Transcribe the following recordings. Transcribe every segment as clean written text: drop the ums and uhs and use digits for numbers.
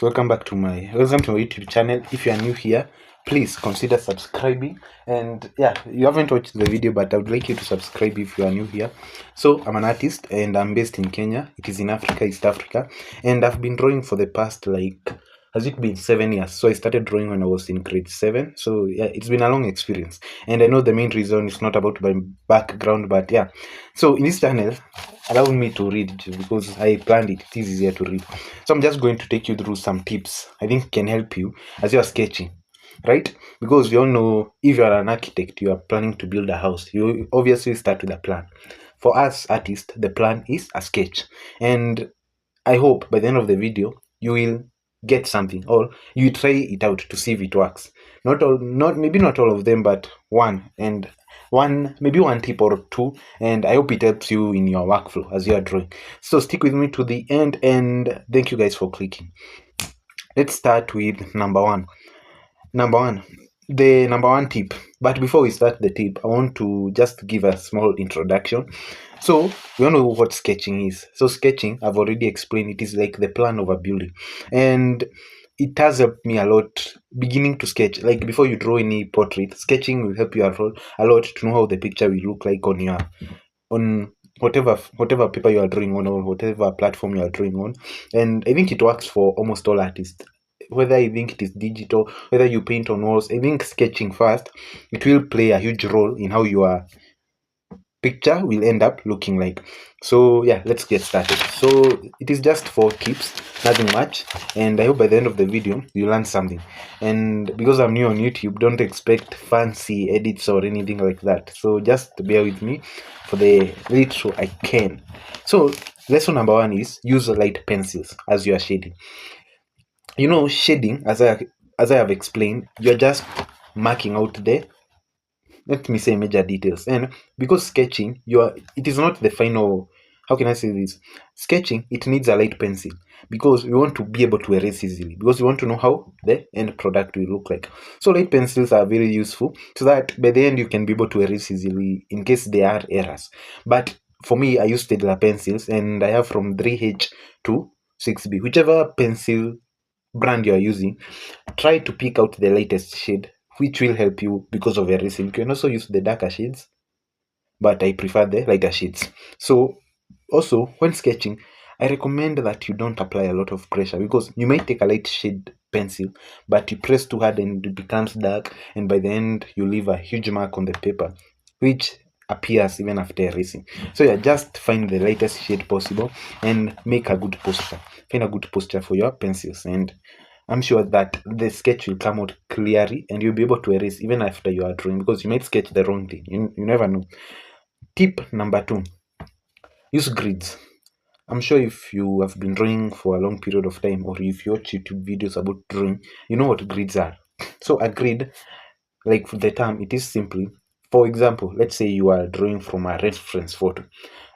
guys, welcome to my YouTube channel. If you are new here, please consider subscribing. And yeah, you haven't watched the video, but I would like you to subscribe if you are new here. So I'm an artist and I'm based in Kenya. It is in Africa, East Africa, and I've been drawing for the past, has it been 7 years? So I started drawing when I was in grade 7. So yeah, it's been a long experience, and I know the main reason is not about my background, but yeah. So in this channel, allow me to read it because I planned it. It is easier to read. So I'm just going to take you through some tips I think can help you as you are sketching, right? Because we all know, if you are an architect, you are planning to build a house, you obviously start with a plan. For us artists, the plan is a sketch, and I hope by the end of the video you will get something, or you try it out to see if it works. Maybe not all of them, but maybe one tip or two, and I hope it helps you in your workflow as you are drawing. So stick with me to the end, and thank you guys for clicking. Let's start with number one, the number one tip. But before we start the tip, I want to just give a small introduction. So we all know what sketching is. So sketching, I've already explained, it is like the plan of a building, and it has helped me a lot beginning to sketch. Like before you draw any portrait, sketching will help you a lot to know how the picture will look like on whatever paper you are drawing on, or whatever platform you are drawing on. And I think it works for almost all artists, whether I think it is digital, whether you paint on walls. I think sketching first, it will play a huge role in how your picture will end up looking like. So yeah, let's get started. So it is just 4 tips, nothing much, and I hope by the end of the video you learn something. And because I'm new on YouTube, don't expect fancy edits or anything like that, so just bear with me for the little I can. So lesson number 1 is use light pencils as you are shading. You know, shading, as I have explained, you're just marking out the, let me say, major details. And because sketching, it is not the final, how can I say this? Sketching, it needs a light pencil because we want to be able to erase easily, because we want to know how the end product will look like. So light pencils are very useful so that by the end you can be able to erase easily in case there are errors. But for me, I use Staedtler pencils, and I have from 3H to 6B, whichever pencil brand you are using. Try to pick out the lightest shade, which will help you because of erasing. You can also use the darker shades, but I prefer the lighter shades. So also when sketching, I recommend that you don't apply a lot of pressure, because you might take a light shade pencil, but you press too hard and it becomes dark, and by the end you leave a huge mark on the paper, which appears even after erasing. So yeah, just find the lightest shade possible and make a good posture. Find a good posture for your pencils, and I'm sure that the sketch will come out clearly and you'll be able to erase even after you are drawing, because you might sketch the wrong thing. You never know. Tip number 2, use grids. I'm sure if you have been drawing for a long period of time, or if you watch YouTube videos about drawing, you know what grids are. So a grid, like the term, it is simply, for example, let's say you are drawing from a reference photo.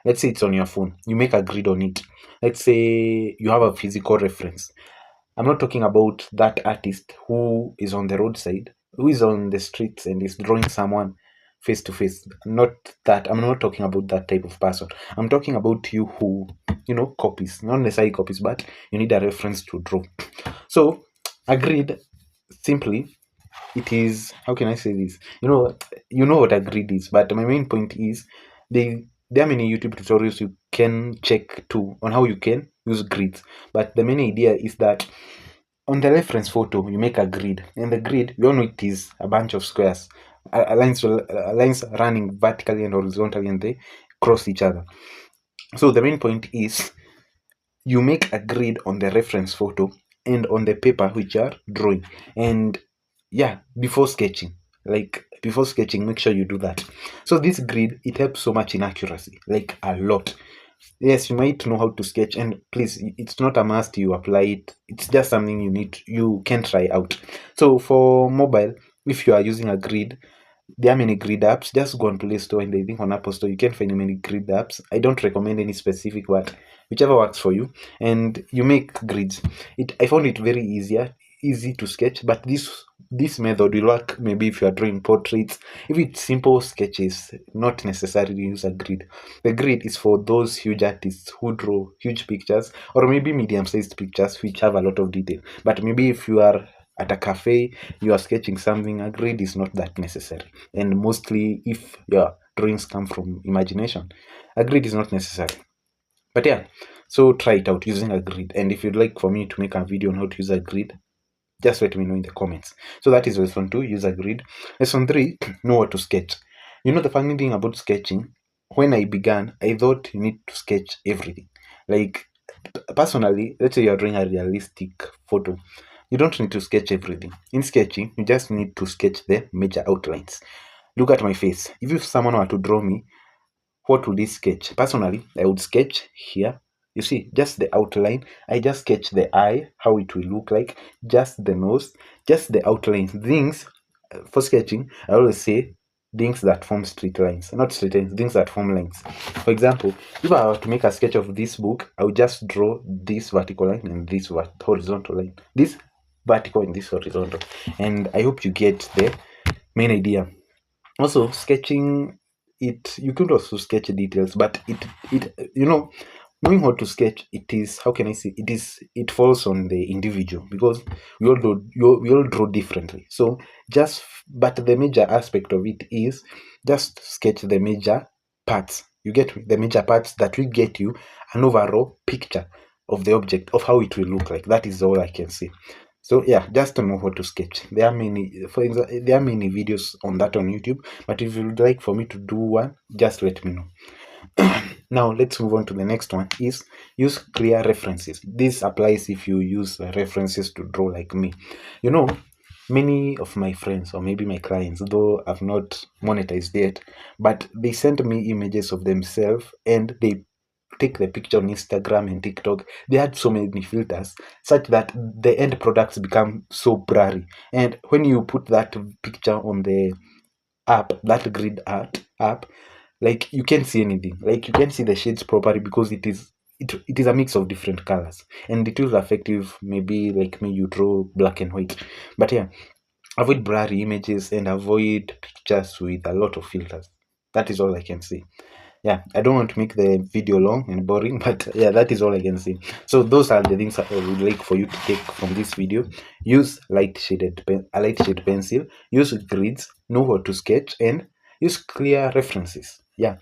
Let's say it's on your phone. You make a grid on it. Let's say you have a physical reference. I'm not talking about that artist who is on the roadside, who is on the streets and is drawing someone face to face. Not that. I'm not talking about that type of person. I'm talking about you who, copies, not necessarily copies, but you need a reference to draw. So a grid, simply, it is, how can I say this? You know what a grid is, but my main point is there are many YouTube tutorials you can check too on how you can use grids. But the main idea is that on the reference photo, you make a grid, and the grid, we all know it is a bunch of squares, lines running vertically and horizontally, and they cross each other. So the main point is you make a grid on the reference photo and on the paper which you are drawing. And yeah, before sketching, make sure you do that. So this grid, it helps so much in accuracy, like a lot. Yes, you might know how to sketch, and please, it's not a must you apply it. It's just something you can try out. So for mobile, if you are using a grid, there are many grid apps. Just go on Play Store, and I think on Apple Store you can find many grid apps. I don't recommend any specific, but whichever works for you, and you make grids. I found it very easier. easy to sketch, but this method will work maybe if you are drawing portraits. If it's simple sketches, not necessarily use a grid. The grid is for those huge artists who draw huge pictures, or maybe medium-sized pictures which have a lot of detail. But maybe if you are at a cafe, you are sketching something, a grid is not that necessary. And mostly if your drawings come from imagination, a grid is not necessary. But yeah, so try it out using a grid. And if you'd like for me to make a video on how to use a grid, just let me know in the comments. So that is lesson 2, use a grid. Lesson 3, know what to sketch. You know, the funny thing about sketching, when I began, I thought you need to sketch everything. Like, personally, let's say you're drawing a realistic photo, you don't need to sketch everything. In sketching, you just need to sketch the major outlines. Look at my face. If someone were to draw me, what would he sketch? Personally, I would sketch here. You see, just the outline. I just sketch the eye, how it will look like, just the nose, just the outline. Things, for sketching, I always say things that form straight lines. Not straight lines, things that form lines. For example, if I were to make a sketch of this book, I would just draw this vertical line and this horizontal line. This vertical and this horizontal. And I hope you get the main idea. Also, sketching, you could also sketch details, but knowing how to sketch, it is, how can I say, it falls on the individual, because we all draw differently. So but the major aspect of it is just sketch the major parts. You get me? The major parts that will get you an overall picture of the object, of how it will look like. That is all I can say. So yeah, just to know how to sketch. There are many videos on that on YouTube, but if you would like for me to do one, just let me know. Now let's move on to the next one, is use clear references. This applies if you use references to draw like me. You know, many of my friends, or maybe my clients, though I've not monetized yet, but they send me images of themselves and they take the picture on Instagram and TikTok. They had so many filters such that the end products become so blurry. And when you put that picture on the app, that grid app, like, you can't see anything. Like, you can't see the shades properly because it is a mix of different colors, and it will affect if maybe like me you draw black and white. But yeah, avoid blurry images and avoid pictures with a lot of filters. That is all I can say. Yeah, I don't want to make the video long and boring, but yeah, that is all I can say. So those are the things I would like for you to take from this video. Use a light shade pencil, use grids, know how to sketch, and use clear references. Yeah,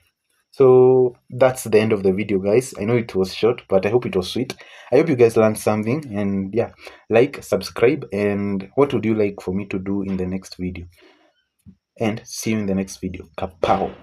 so that's the end of the video, guys. I know it was short, but I hope it was sweet. I hope you guys learned something, and yeah, like, subscribe, and what would you like for me to do in the next video? And see you in the next video. Kapow!